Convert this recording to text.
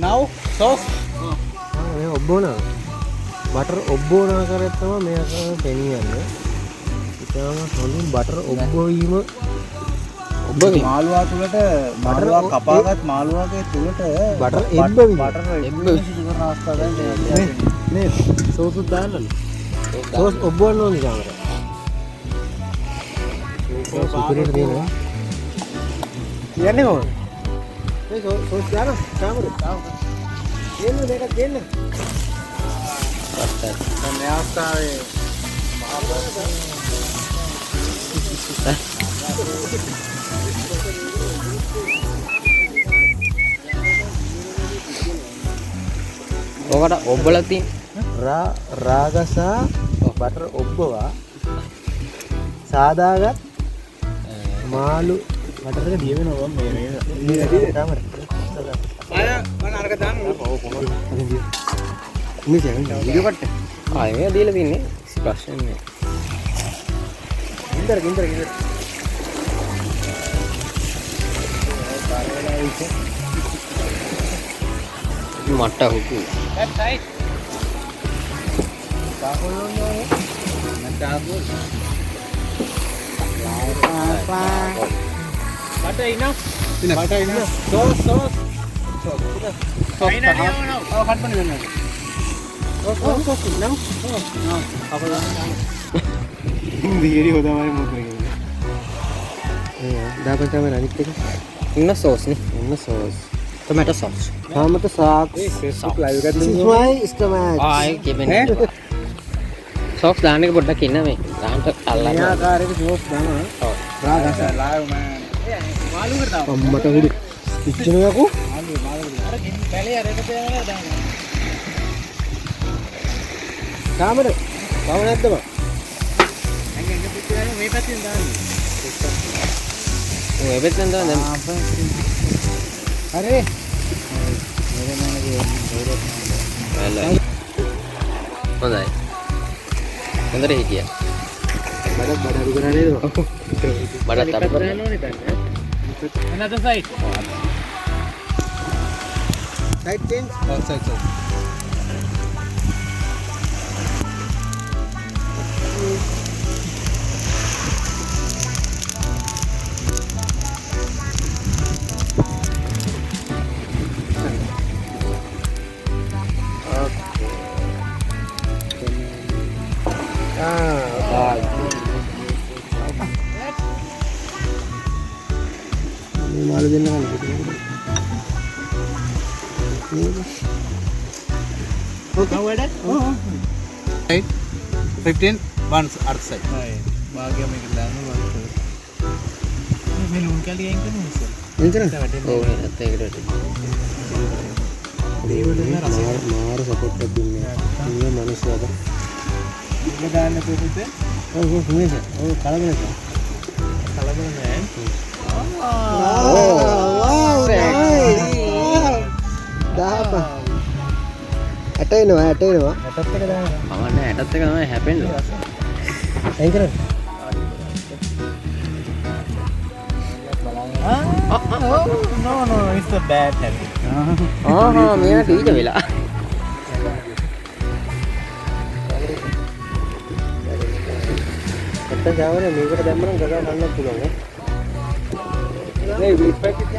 now sauce. මේ ඔබ්බෝනා butter ඔබ්බෝනා කරේ තමයි මේක පෙනියන්නේ. ඉතාලම හොඳින් බටර් ඔබ්බෝවීම ඔබ්බවීම මාළුවා තුලට මාළුවා කපාගත් මාළුවාගේ තුලට බටර් එබ්බවීම එබ්බවීම කරන අවස්ථාව දැන් මේ සෝස් දාන්නනේ. සෝස් ඔබ්බවන්න ඕනේ කාමර. සෝස් උඩට දෙනවා. කියන්නේ කොහොමද? මේ සෝස් දාන්න කාමර. දෙන්න මේක දෙන්න. දැන් මේ අවස්ථාවේ ඔකට ඔබ්බලා තියෙන රාගසා බටර් ඔබ්බවා සාදාගත් මාළු බටර් එක දිය වෙනවා මේ කාමර. අය මම අරක දාන්න මේ වීඩියෝ කට් ආයෙ දීලා තින්නේ ප්‍රශ්න නෑ. ඉන්දර මට හුතු that's right දාපොළොන්නේ නැත්නම් butter enough sauce finally now cut பண்ணி வேணும் video තමයි මොකද කියන්නේ. දාපන් තමයි අනිත් එක. ඉන්න සෝස් නේ. ඔන්න සෝස්. Tomato sauce. කාමත සාක් Facebook live එකක් දෙනවා. ස්ටමැච්. ආයෙ කෙමෙන්නේ. සෝස් දාන්න එක පොඩ්ඩක් ඉන්න මේ. දාන්න අල්ලන්න. මේ ආකාරයක සෝස් දානවා. ඔව්. රාගස live man මාළු කරනවා අම්මට හුරු. ඉච්චන යකෝ. මාළු අර කැලේ අර එක තේනවා දාන්න කාමර. බව නැද්ද බං? ඇඟ පිටින් මේ පැත්තෙන් දාන්න ඔය පැත්තෙන් දාන්න දැන්. හරි. හොඳයි. හොඳට හිටියා. බඩ අඩු කරා නේද? බඩත් අඩු කරා. another side side change. outside මාළු දෙන්න ගන්න. now where right 15 once other side භාගය මේක දාන්න මේ ලුණු කැලි අයින් කරනවා ඉතින් එන්තර. ඔව් නැත්නම් ඒකට මාර සපෝට් එකක් දුන්නේ. ඉන්න මිනිස්සුද? ඉන්න දාන්න පුතේ ඔව් මේක. ඔව් කලබල නැහැ. නෑ wow nice. දාපන්. ඇට එනවා. ඇටත් එක දාන්න මම නෑ ඇටත් එක තමයි හැපෙන්නේ. එන් කරන්න. no it's a bad habit මෙයා ටීචර් වෙලා. ඇත්ත ජාවනේ මේකට දැම්මම ගගා ගන්නත් පුළුවන් නේ. මේ විස්පැක් එකක්